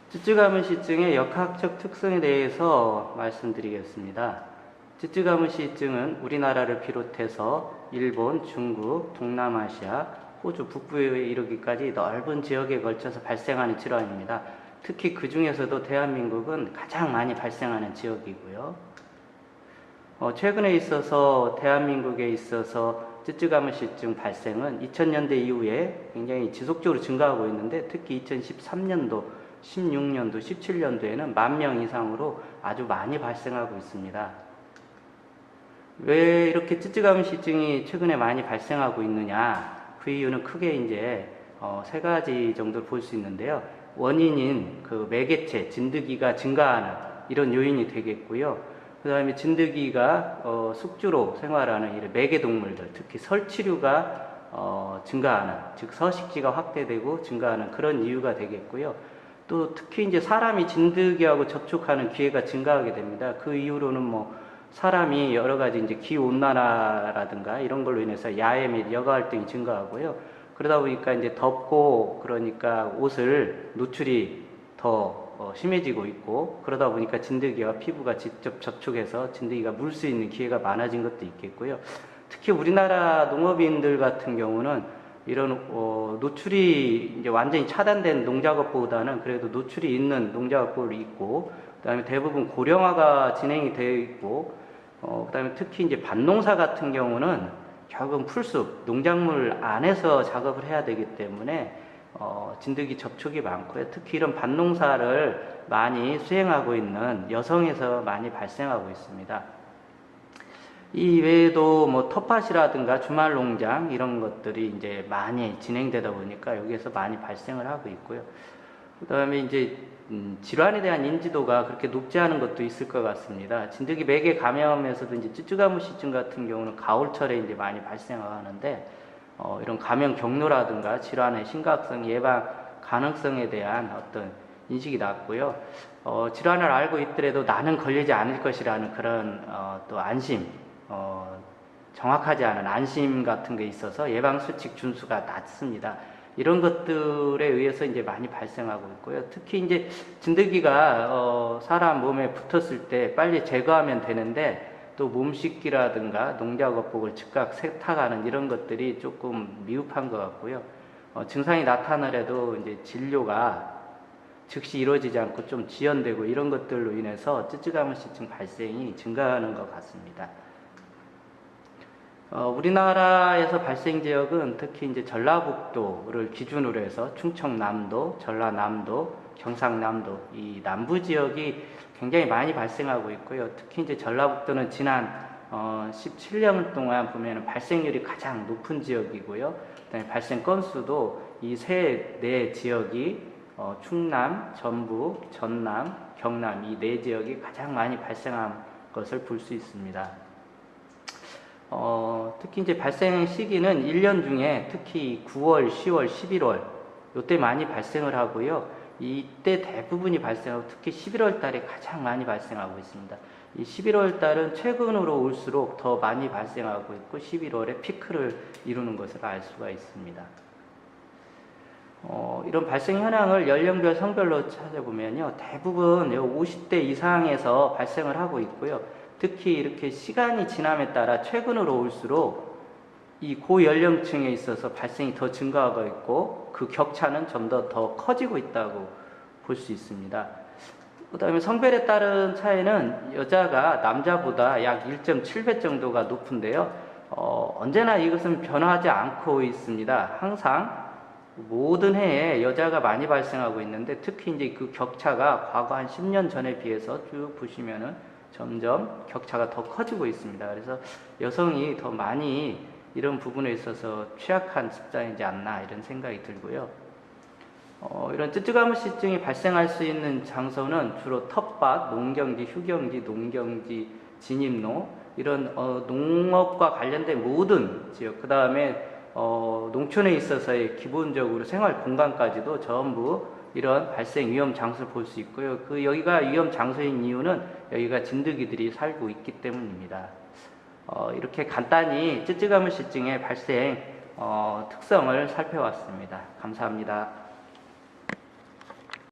쯔쯔가무시증의 역학적 특성에 대해서 말씀드리겠습니다. 쯔쯔가무시증은 우리나라를 비롯해서 일본, 중국, 동남아시아, 호주 북부에 이르기까지 넓은 지역에 걸쳐서 발생하는 질환입니다. 특히 그 중에서도 대한민국은 가장 많이 발생하는 지역이고요. 최근에 있어서 대한민국에 있어서 쯔쯔가무시증 발생은 2000년대 이후에 굉장히 지속적으로 증가하고 있는데, 특히 2013년도, 16년도, 17년도에는 10,000명 이상으로 아주 많이 발생하고 있습니다. 왜 이렇게 쯔쯔가무시증이 최근에 많이 발생하고 있느냐? 그 이유는 크게 이제 세 가지 정도를 볼 수 있는데요. 원인인 그 매개체, 진드기가 증가하는 이런 요인이 되겠고요. 그 다음에 진드기가 숙주로 생활하는 이런 매개동물들, 특히 설치류가 증가하는, 즉 서식지가 확대되고 증가하는 그런 이유가 되겠고요. 또 특히 이제 사람이 진드기하고 접촉하는 기회가 증가하게 됩니다. 그 이후로는 뭐 사람이 여러 가지 이제 기온난화라든가 이런 걸로 인해서 야외 및 여가 활동이 증가하고요. 그러다 보니까 이제 덥고 그러니까 옷을 노출이 더 심해지고 있고, 그러다 보니까 진드기와 피부가 직접 접촉해서 진드기가 물 수 있는 기회가 많아진 것도 있겠고요. 특히 우리나라 농업인들 같은 경우는 이런 노출이 이제 완전히 차단된 농작업보다는 그래도 노출이 있는 농작업을 입고, 그다음에 대부분 고령화가 진행이 되어 있고, 그다음에 특히 이제 밭농사 같은 경우는 결국은 풀숲, 농작물 안에서 작업을 해야 되기 때문에 진드기 접촉이 많고요. 특히 이런 밭농사를 많이 수행하고 있는 여성에서 많이 발생하고 있습니다. 이 외에도 뭐 텃밭이라든가 주말 농장 이런 것들이 이제 많이 진행되다 보니까 여기에서 많이 발생을 하고 있고요. 그 다음에 이제 질환에 대한 인지도가 그렇게 높지 않은 것도 있을 것 같습니다. 진드기 매개 감염에서도 이제 쯔쯔가무시증 같은 경우는 가을철에 이제 많이 발생하는데, 이런 감염 경로라든가 질환의 심각성, 예방 가능성에 대한 어떤 인식이 낮고요. 질환을 알고 있더라도 나는 걸리지 않을 것이라는 그런 또 안심, 정확하지 않은 안심 같은 게 있어서 예방수칙 준수가 낮습니다. 이런 것들에 의해서 이제 많이 발생하고 있고요. 특히 이제 진드기가 사람 몸에 붙었을 때 빨리 제거하면 되는데, 또 몸 씻기라든가 농작업복을 즉각 세탁하는 이런 것들이 조금 미흡한 것 같고요. 증상이 나타나더라도 이제 진료가 즉시 이루어지지 않고 좀 지연되고 이런 것들로 인해서 쯔쯔가무시증 발생이 증가하는 것 같습니다. 우리나라에서 발생 지역은 특히 이제 전라북도를 기준으로 해서 충청남도, 전라남도, 경상남도 이 남부 지역이 굉장히 많이 발생하고 있고요. 특히 이제 전라북도는 지난 17년 동안 보면 발생률이 가장 높은 지역이고요. 그다음에 발생 건수도 이 네 지역이 충남, 전북, 전남, 경남 이 네 지역이 가장 많이 발생한 것을 볼 수 있습니다. 특히 이제 발생 시기는 1년 중에 특히 9월, 10월, 11월 이때 많이 발생을 하고요. 이때 대부분이 발생하고 특히 11월 달에 가장 많이 발생하고 있습니다. 이 11월 달은 최근으로 올수록 더 많이 발생하고 있고 11월에 피크를 이루는 것을 알 수가 있습니다. 이런 발생 현황을 연령별, 성별로 찾아보면요. 대부분 50대 이상에서 발생을 하고 있고요. 특히 이렇게 시간이 지남에 따라 최근으로 올수록 이 고연령층에 있어서 발생이 더 증가하고 있고 그 격차는 좀 더 커지고 있다고 볼 수 있습니다. 그 다음에 성별에 따른 차이는 여자가 남자보다 약 1.7배 정도가 높은데요. 언제나 이것은 변화하지 않고 있습니다. 항상 모든 해에 여자가 많이 발생하고 있는데, 특히 이제 그 격차가 과거 한 10년 전에 비해서 쭉 보시면은 점점 격차가 더 커지고 있습니다. 그래서 여성이 더 많이 이런 부분에 있어서 취약한 집단이지 않나 이런 생각이 들고요. 이런 쯔쯔가무시증이 발생할 수 있는 장소는 주로 텃밭, 농경지, 휴경지, 농경지, 진입로 이런 농업과 관련된 모든 지역, 그 다음에 농촌에 있어서의 기본적으로 생활 공간까지도 전부 이런 발생 위험 장소를 볼 수 있고요. 여기가 위험 장소인 이유는 여기가 진드기들이 살고 있기 때문입니다. 이렇게 간단히 쯔쯔가무시증의 발생 특성을 살펴봤습니다. 감사합니다.